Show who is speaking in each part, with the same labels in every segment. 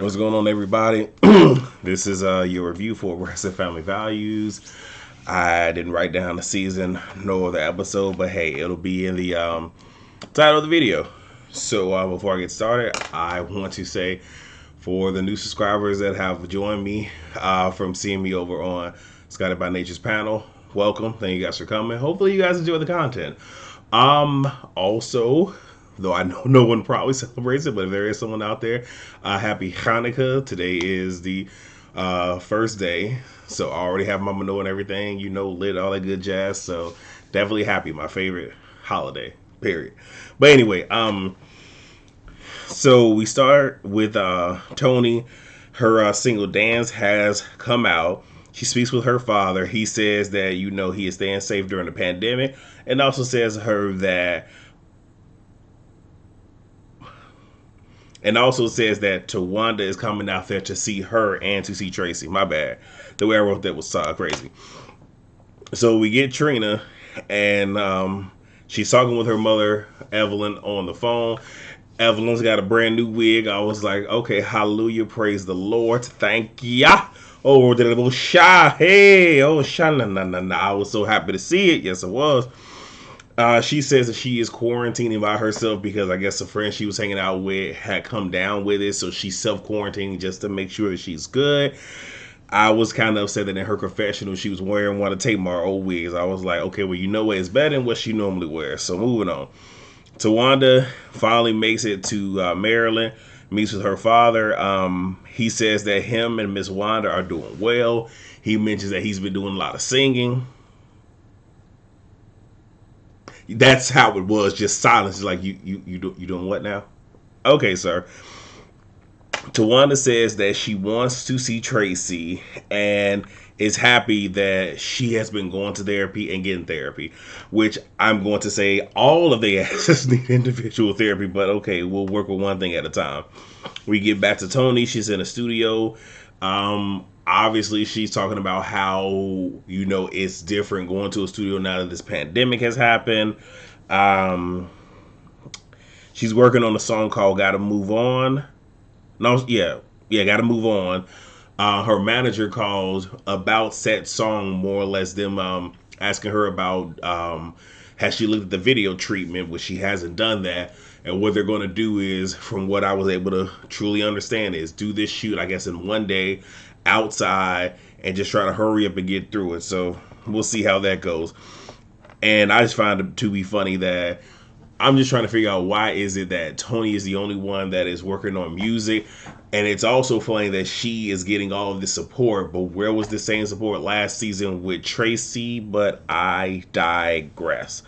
Speaker 1: What's going on, everybody? This is your review for Braxton Family Values. I didn't write down the season nor the episode, but hey, it'll be in the title of the video. So before I get started, I want to say for the new subscribers that have joined me from seeing me over on Scotted by Nature's panel, welcome. Thank you guys for coming. Hopefully you guys enjoy the content. Also, though I know no one probably celebrates it, but if there is someone out there, happy Hanukkah. Today is the first day, so I already have my menorah and everything, lit, all that good jazz. So definitely happy, my favorite holiday, period. But anyway, so we start with Tony. Her single Dance has come out. She speaks with her father. He says that, he is staying safe during the pandemic, and also says to her that Tawanda is coming out there to see her and to see Tracy. My bad. The way I wrote that was crazy. So we get Trina, and she's talking with her mother, Evelyn, on the phone. Evelyn's got a brand new wig. I was like, okay, hallelujah, praise the Lord, thank ya. Oh, the little shy, hey, oh, shy, na. I was so happy to see it. Yes, I was. She says that she is quarantining by herself because I guess a friend she was hanging out with had come down with it, so she's self-quarantining just to make sure that she's good. I was kind of upset that in her confessional she was wearing one of Tamar old wigs. I was like, okay, well, it's better than what she normally wears. So moving on. Tawanda finally makes it to Maryland, meets with her father. He says that him and Miss Wanda are doing well. He mentions that he's been doing a lot of singing. That's how it was, just silence. It's like, you doing what now? Okay, sir. Tawanda says that she wants to see Tracy and is happy that she has been going to therapy and getting therapy, which I'm going to say all of the asses need individual therapy, but okay, we'll work with one thing at a time. We get back to Tony. She's in a studio. Obviously, she's talking about how, it's different going to a studio now that this pandemic has happened. She's working on a song called Gotta Move On. Gotta Move On. Her manager calls about said song, more or less them asking her about has she looked at the video treatment, which she hasn't done that. And what they're going to do is, from what I was able to truly understand, is do this shoot, I guess, in one day outside and just try to hurry up and get through it. So we'll see how that goes. And I just find it to be funny that I'm just trying to figure out why is it that Tony is the only one that is working on music. And it's also funny that she is getting all of this support, but where was the same support last season with Tracy? But I digress.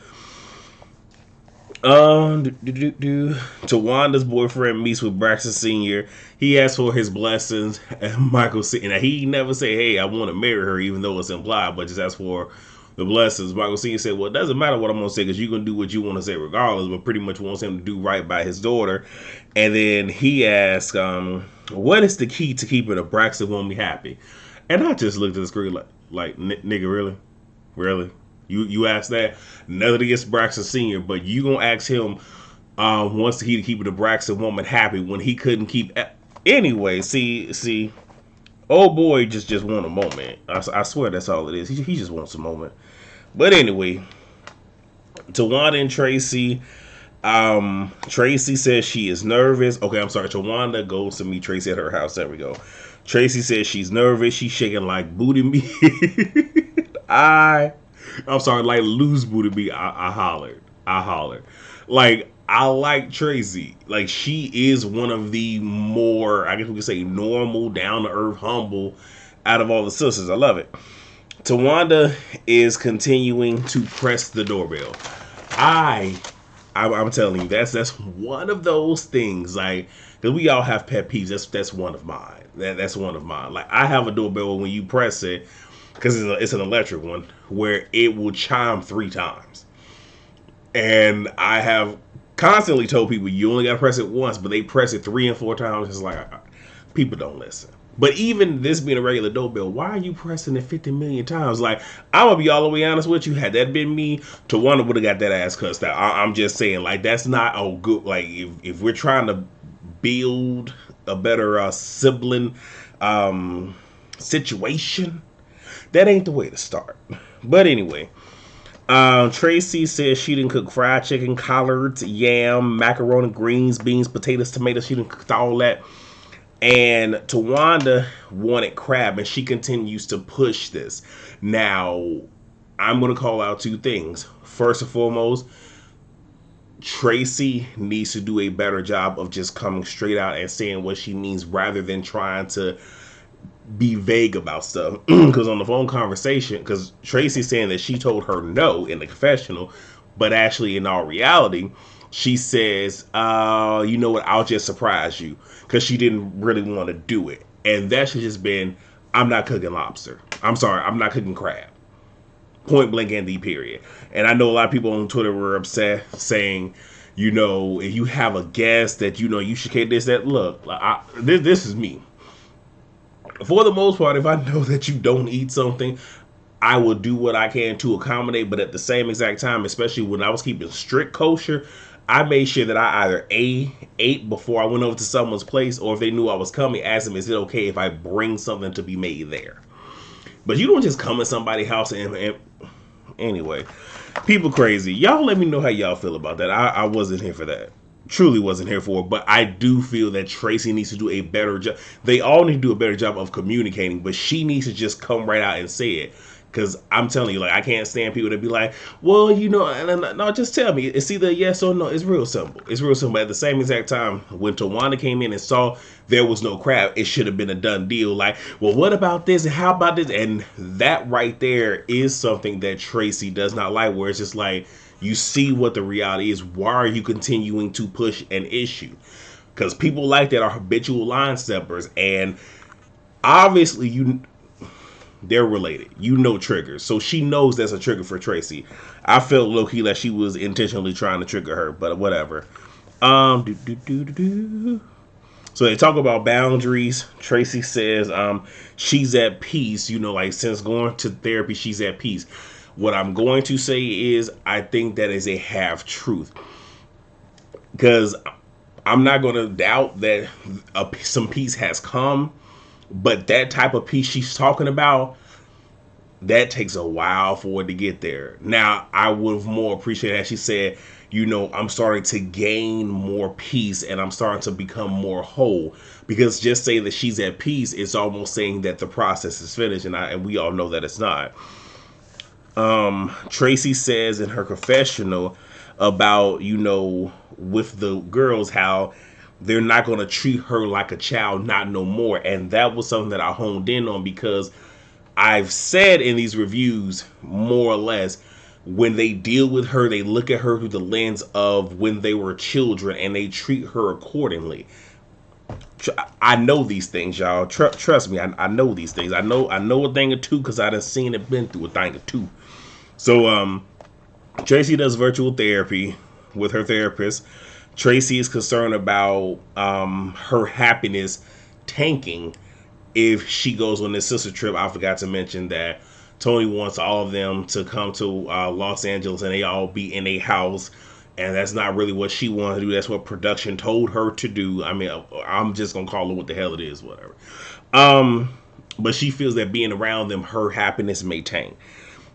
Speaker 1: Tawanda's boyfriend meets with Braxton Sr. He asks for his blessings, and Michael Sr. He never say, hey, I want to marry her, even though it's implied, but just ask for the blessings. Michael Sr. said, well, it doesn't matter what I'm going to say because you're going to do what you want to say regardless, but pretty much wants him to do right by his daughter. And then he asks, what is the key to keeping a Braxton woman happy? And I just looked at the screen like nigga, really? Really? You asked that? Nothing against Braxton Sr., but you going to ask him wants the key to keeping a Braxton woman happy when he couldn't keep... Anyway, see... Old boy just want a moment. I swear that's all it is. He just wants a moment. But anyway, Tawanda and Tracy. Tracy says she is nervous. Okay, I'm sorry. Tawanda goes to meet Tracy at her house. There we go. Tracy says she's nervous. She's shaking like booty meat. I'm sorry, like loose booty meat. I hollered. Like, I like Tracy. Like, she is one of the more, I guess we could say, normal, down-to-earth, humble out of all the sisters. I love it. Tawanda is continuing to press the doorbell. I'm telling you, that's one of those things, like, because we all have pet peeves. That's one of mine. That's one of mine. Like, I have a doorbell when you press it, because it's an electric one, where it will chime 3 times. And I have constantly told people you only gotta press it once, but they press it 3 and 4 times. It's like, people don't listen. But even this being a regular doorbell, why are you pressing it 50 million times? Like, I'm gonna be all the way honest with you. Had that been me, Tawanda would have got that ass cussed out. I'm just saying, like, that's not a good, like, if we're trying to build sibling situation. That ain't the way to start. But anyway, Tracy says she didn't cook fried chicken, collards, yam, macaroni, greens, beans, potatoes, tomatoes. She didn't cook all that. And Tawanda wanted crab, and she continues to push this. Now, I'm going to call out two things. First and foremost, Tracy needs to do a better job of just coming straight out and saying what she means rather than trying to be vague about stuff. Because on the phone conversation, because Tracy's saying that she told her no in the confessional, but actually in all reality, she says, you know what, I'll just surprise you, because she didn't really want to do it. And that should just been, I'm not cooking lobster. I'm sorry, I'm not cooking crab. Point blank and the period. And I know a lot of people on Twitter were upset saying, you know, if you have a guest that you know you should get this, that. Look, this is me. For the most part, if I know that you don't eat something, I will do what I can to accommodate. But at the same exact time, especially when I was keeping strict kosher, I made sure that I either ate before I went over to someone's place, or if they knew I was coming, asked them, is it okay if I bring something to be made there? But you don't just come in somebody's house and anyway, people crazy. Y'all let me know how y'all feel about that. I wasn't here for that. Truly wasn't here for it. But I do feel that Tracy needs to do a better job. They all need to do a better job of communicating, but she needs to just come right out and say it. Because I'm telling you, like, I can't stand people that be like, well, you know, no, just tell me. It's either yes or no. It's real simple. It's real simple. At the same exact time, when Tawanda came in and saw there was no crab, it should have been a done deal. Like, well, what about this? And how about this? And that right there is something that Tracy does not like, where it's just like, you see what the reality is. Why are you continuing to push an issue? Because people like that are habitual line steppers. And obviously, they're related. You know triggers. So she knows that's a trigger for Tracy. I felt low-key like she was intentionally trying to trigger her, but whatever. So they talk about boundaries. Tracy says she's at peace. You know, like, since going to therapy, she's at peace. What I'm going to say is I think that is a half truth. Because I'm not going to doubt that some peace has come. But that type of peace she's talking about, that takes a while for it to get there. Now, I would have more appreciated that she said, you know, I'm starting to gain more peace and I'm starting to become more whole. Because just saying that she's at peace is almost saying that the process is finished. And we all know that it's not. Tracy says in her confessional about, you know, with the girls, how they're not going to treat her like a child, not no more. And that was something that I honed in on, because I've said in these reviews, more or less, when they deal with her, they look at her through the lens of when they were children and they treat her accordingly. I know these things, y'all. Trust me, I know these things. I know a thing or two, because I done seen it, been through a thing or two. So, Tracy does virtual therapy with her therapist. Tracy is concerned about her happiness tanking if she goes on this sister trip. I forgot to mention that Tony wants all of them to come to Los Angeles and they all be in a house. And that's not really what she wanted to do. That's what production told her to do. I mean, I'm just going to call it what the hell it is, whatever. But she feels that being around them, her happiness may tank.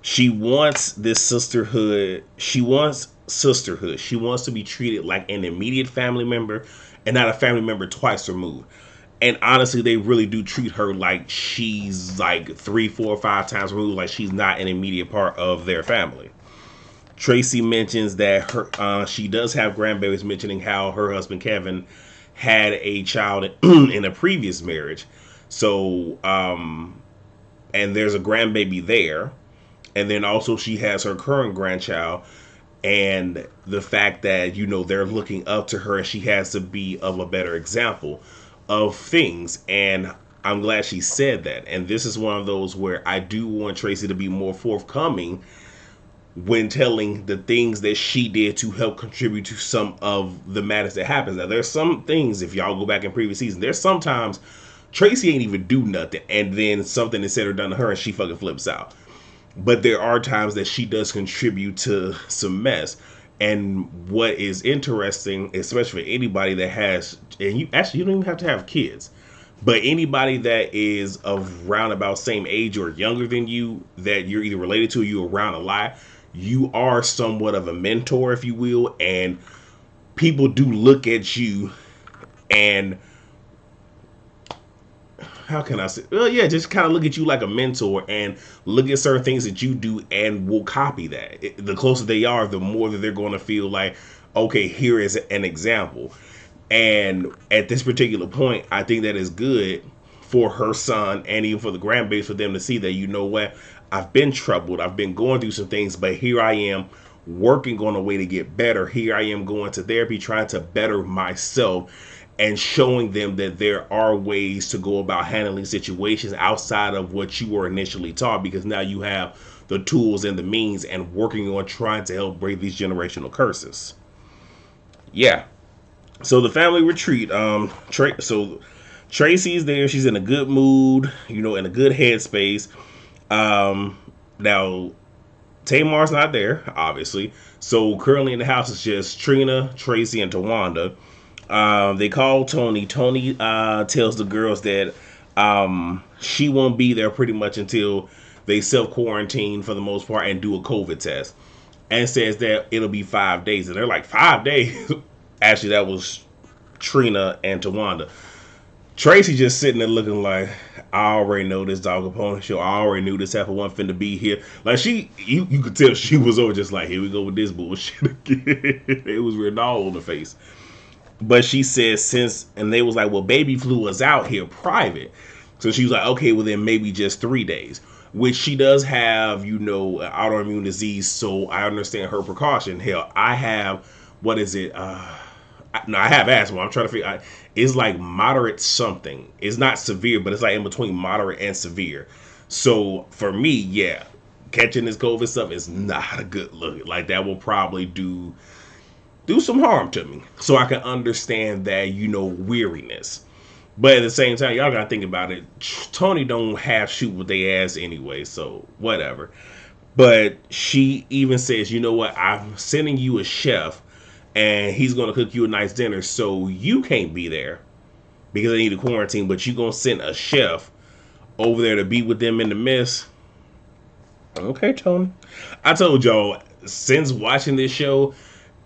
Speaker 1: She wants this sisterhood. She wants sisterhood. She wants to be treated like an immediate family member and not a family member twice removed. And honestly, they really do treat her like she's like 3, 4, 5 times removed, like she's not an immediate part of their family. Tracy mentions that she does have grandbabies, mentioning how her husband Kevin had a child in a previous marriage. So, and there's a grandbaby there. And then also she has her current grandchild, and the fact that, you know, they're looking up to her and she has to be of a better example of things. And I'm glad she said that. And this is one of those where I do want Tracy to be more forthcoming when telling the things that she did to help contribute to some of the matters that happens. Now, there's some things, if y'all go back in previous seasons, there's sometimes Tracy ain't even do nothing, and then something is said or done to her and she fucking flips out. But there are times that she does contribute to some mess. And what is interesting, especially for anybody that has, and you don't even have to have kids, but anybody that is around about same age or younger than you, that you're either related to or you around a lot, you are somewhat of a mentor, if you will, and people do look at you and how can I say? Well, yeah, just kind of look at you like a mentor and look at certain things that you do and will copy that. The closer they are, the more that they're going to feel like, okay, here is an example. And at this particular point, I think that is good for her son and even for the grandbabies for them to see that, you know what, I've been troubled, I've been going through some things, but here I am working on a way to get better. Here I am going to therapy, trying to better myself and showing them that there are ways to go about handling situations outside of what you were initially taught, because now you have the tools and the means and working on trying to help break these generational curses. Yeah. So the family retreat, so Tracy's there. She's in a good mood, in a good headspace. Now Tamar's not there, obviously. So currently in the house is just Trina, Tracy, and Tawanda. They call Tony. Tony tells the girls that she won't be there pretty much until they self quarantine for the most part and do a COVID test, and says that it'll be 5 days. And they're like, 5 days? Actually, that was Trina and Tawanda. Tracy just sitting there looking like, I already know this dog opponent show. I already knew this half of one finna be here. Like you could tell she was over just like, here we go with this bullshit again. It was written all on the face. But she says and they was like, well, baby flew us out here private. So she was like, okay, well then maybe just 3 days. Which she does have, an autoimmune disease. So I understand her precaution. Hell, I have, what is it? I have asthma. I'm trying to figure out. It's like moderate something. It's not severe, but it's like in between moderate and severe. So for me, yeah, catching this COVID stuff is not a good look. Like that will probably do some harm to me. So I can understand that, weariness. But at the same time, y'all gotta think about it. Tony don't half shoot with their ass anyway, so whatever. But she even says, you know what, I'm sending you a chef and he's gonna cook you a nice dinner, so you can't be there because they need a quarantine, but you gonna send a chef over there to be with them in the mess. Okay, Tony. I told y'all, since watching this show,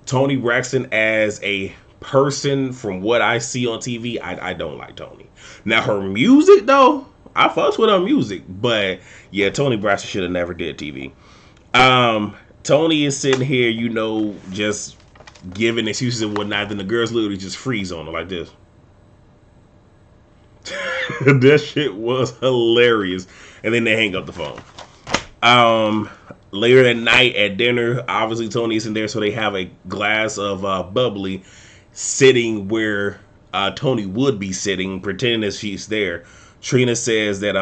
Speaker 1: Tony Braxton as a person, from what I see on TV, I don't like Tony. Now her music though, I fucks with her music, but yeah, Tony Braxton should have never did TV. Tony is sitting here, just giving excuses and whatnot. Then the girls literally just freeze on her like this. That shit was hilarious. And then they hang up the phone. Later that night at dinner, obviously Tony isn't there, so they have a glass of bubbly sitting where Tony would be sitting, pretending that she's there. Trina says that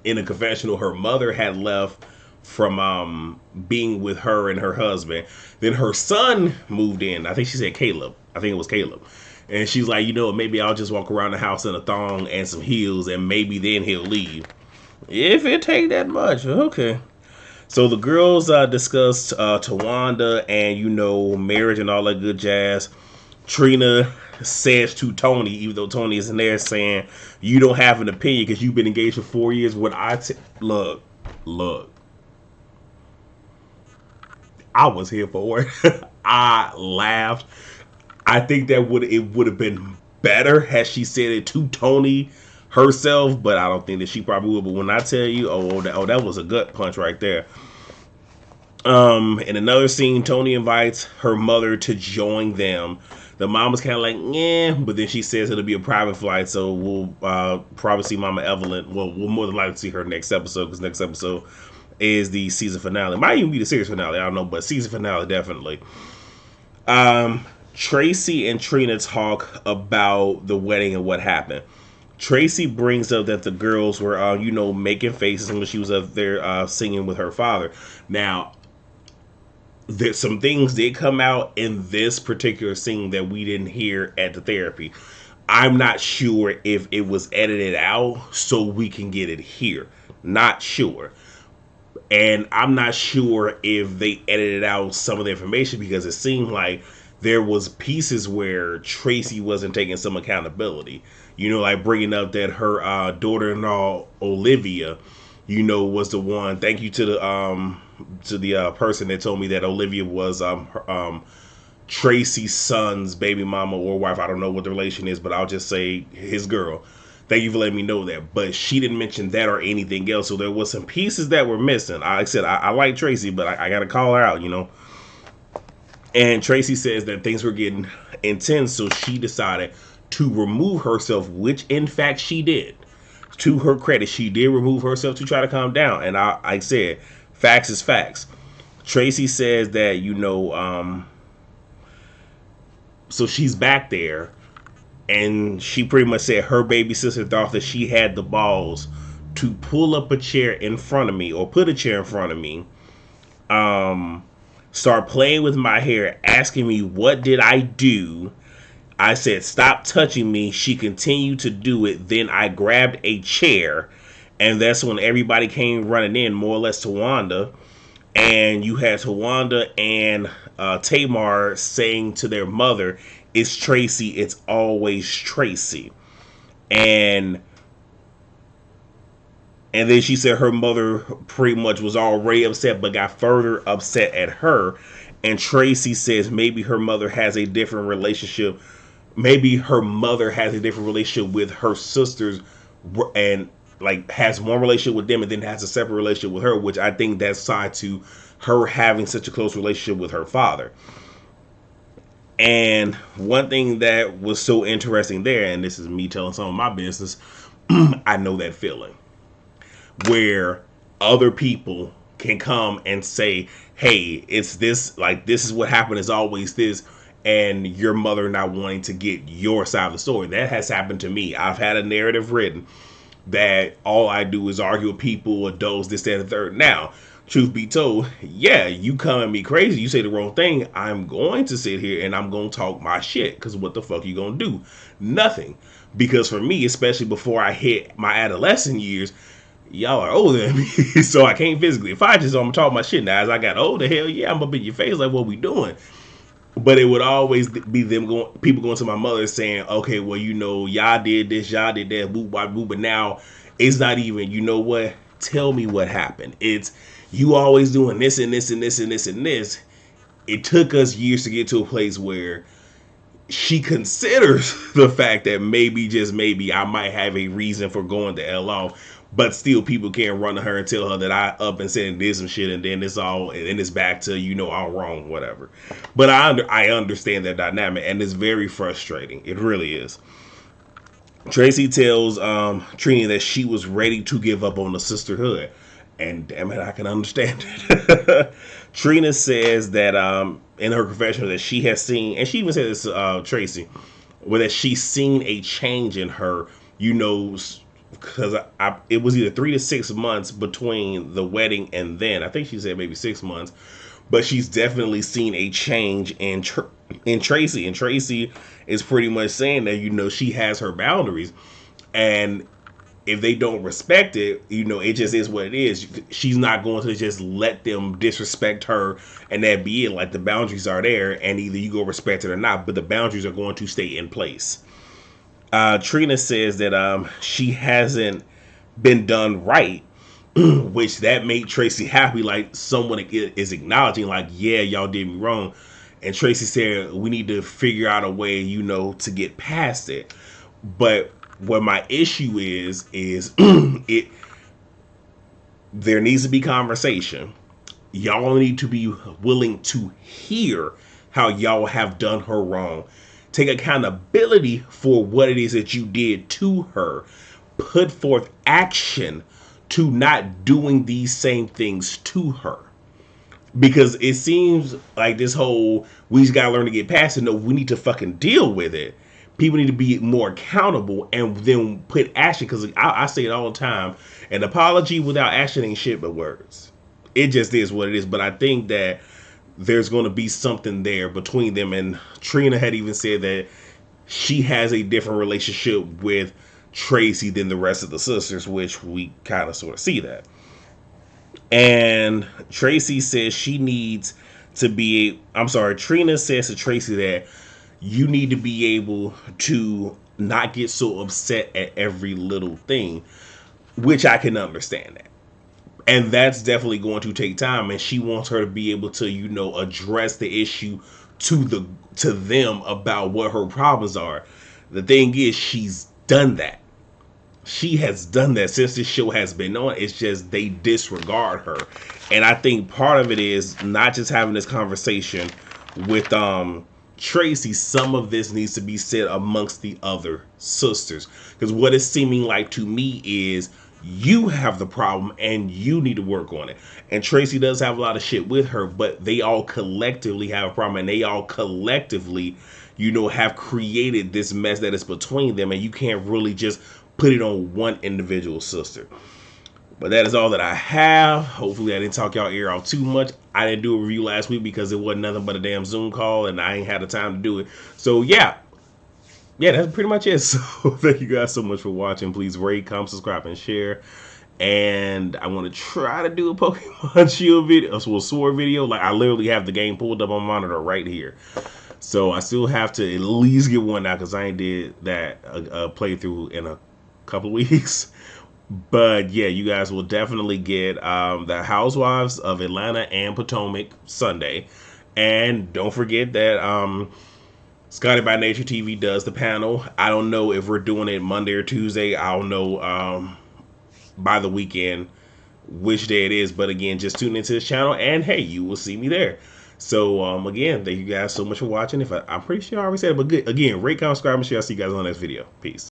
Speaker 1: in a confessional, her mother had left from being with her and her husband. Then her son moved in. I think she said Caleb. I think it was Caleb. And she's like, maybe I'll just walk around the house in a thong and some heels, and maybe then he'll leave. If it take that much, okay. So the girls discussed Tawanda and, marriage and all that good jazz. Trina says to Tony, even though Tony isn't there, saying, you don't have an opinion because you've been engaged for 4 years. Look, I was here for it. I laughed. I think that it would have been better had she said it to Tony herself, but I don't think that she probably would. But when I tell you, that was a gut punch right there. In another scene, Tony invites her mother to join them. The mom was kind of like, yeah, but then she says it'll be a private flight, so we'll probably see Mama Evelyn. Well, we'll more than likely see her next episode, because next episode is the season finale. Might even be the series finale, I don't know, but season finale definitely. Tracy and Trina talk about the wedding and what happened. Tracy brings up that the girls were, making faces when she was up there singing with her father. Now, there's some things did come out in this particular scene that we didn't hear at the therapy. I'm not sure if it was edited out so we can get it here. Not sure. And I'm not sure if they edited out some of the information because it seemed like there was pieces where Tracy wasn't taking some accountability. Like bringing up that her daughter-in-law Olivia, was the one. Thank you to the person that told me that Olivia was Tracy's son's baby mama or wife. I don't know what the relation is, but I'll just say his girl. Thank you for letting me know that. But she didn't mention that or anything else. So there was some pieces that were missing. Like I said, I like Tracy, but I got to call her out. And Tracy says that things were getting intense. So she decided to remove herself, which in fact she did. To her credit, she did remove herself to try to calm down. And I said, facts is facts. Tracy says that, so she's back there. And she pretty much said her baby sister thought that she had the balls to pull up a chair in front of me or put a chair in front of me, start playing with my hair, asking me what did I do. I said, stop touching me. She continued to do it. Then I grabbed a chair, and that's when everybody came running in, more or less Tawanda. And you had Tawanda and Tamar saying to their mother, it's Tracy, it's always Tracy. And then she said her mother pretty much was already upset, but got further upset at her. And Tracy says maybe her mother has a different relationship. Maybe her mother has a different relationship with her sisters and like has one relationship with them and then has a separate relationship with her, which I think that's tied to her having such a close relationship with her father. And one thing that was so interesting there, and this is me telling some of my business, I know that feeling where other people can come and say, hey, it's this, like, this is what happened, is always this, and your mother not wanting to get your side of the story. That has happened to me. I've had a narrative written that all I do is argue with people, adults, this, that, and the third. Now, truth be told, yeah, you come at me crazy, you say the wrong thing, I'm going to sit here and I'm going to talk my shit, because what the fuck you going to do? Nothing. Because for me, especially before I hit my adolescent years, y'all are older than me, so I can't physically fight you, so I'm talking my shit. Now, as I got older, hell yeah, I'm up in your face like, what we doing? But it would always be people going to my mother saying, okay, well, y'all did this, y'all did that, boop, boop, boop, but now it's not even, you know what? Tell me what happened. It's you always doing this and this and this and this and this. It took us years to get to a place where she considers the fact that maybe, just maybe, I might have a reason for going the hell off. But still, people can't run to her and tell her that I up and said and did some shit, and then it's back to, I'm wrong, whatever. But I understand that dynamic, and it's very frustrating. It really is. Tracy tells Trini that she was ready to give up on the sisterhood, and damn it, I can understand it. Trina says that in her confession that she has seen, and she even said this Tracy, that she's seen a change in her, because it was either 3 to 6 months between the wedding and then. I think she said maybe 6 months, but she's definitely seen a change in Tracy. And Tracy is pretty much saying that, she has her boundaries. And if they don't respect it, it just is what it is. She's not going to just let them disrespect her and that be it. Like, the boundaries are there, and either you go respect it or not, but the boundaries are going to stay in place. Trina says that she hasn't been done right, which that made Tracy happy. Like, someone is acknowledging, like, yeah, y'all did me wrong. And Tracy said, we need to figure out a way, to get past it. But what my issue is there needs to be conversation. Y'all need to be willing to hear how y'all have done her wrong. Take accountability for what it is that you did to her. Put forth action to not doing these same things to her. Because it seems like this whole, we just gotta learn to get past it. No, we need to fucking deal with it. People need to be more accountable and then put action. Because I say it all the time, an apology without action ain't shit but words. It just is what it is. But I think that there's going to be something there between them. And Trina had even said that she has a different relationship with Tracy than the rest of the sisters, which we kind of sort of see that. And Tracy says she needs to be, I'm sorry, Trina says to Tracy that you need to be able to not get so upset at every little thing, which I can understand that. And that's definitely going to take time, and she wants her to be able to, address the issue to them about what her problems are. The thing is, she's done that. She has done that since this show has been on. It's just they disregard her. And I think part of it is not just having this conversation with Tracy. Some of this needs to be said amongst the other sisters, because what it's seeming like to me is you have the problem and you need to work on it. And Tracy does have a lot of shit with her, but they all collectively have a problem, and they all collectively, have created this mess that is between them, and you can't really just put it on one individual sister. But that is all that I have. Hopefully I didn't talk y'all ear off too much. I didn't do a review last week because it wasn't nothing but a damn Zoom call, and I ain't had the time to do it. So yeah, that's pretty much it. So thank you guys so much for watching. Please rate, comment, subscribe, and share. And I want to try to do a Pokemon Shield video, a Sword video. Like, I literally have the game pulled up on my monitor right here. So I still have to at least get one out, because I ain't did that a playthrough in a couple of weeks. But yeah, you guys will definitely get the Housewives of Atlanta and Potomac Sunday. And don't forget that Scotty by Nature TV does the panel. I don't know if we're doing it Monday or Tuesday. I don't know by the weekend which day it is. But again, just tune into this channel, and hey, you will see me there. So again, thank you guys so much for watching. I'm pretty sure I already said it, but good. Again, rate, comment, subscribe, and share. I'll see you guys on the next video. Peace.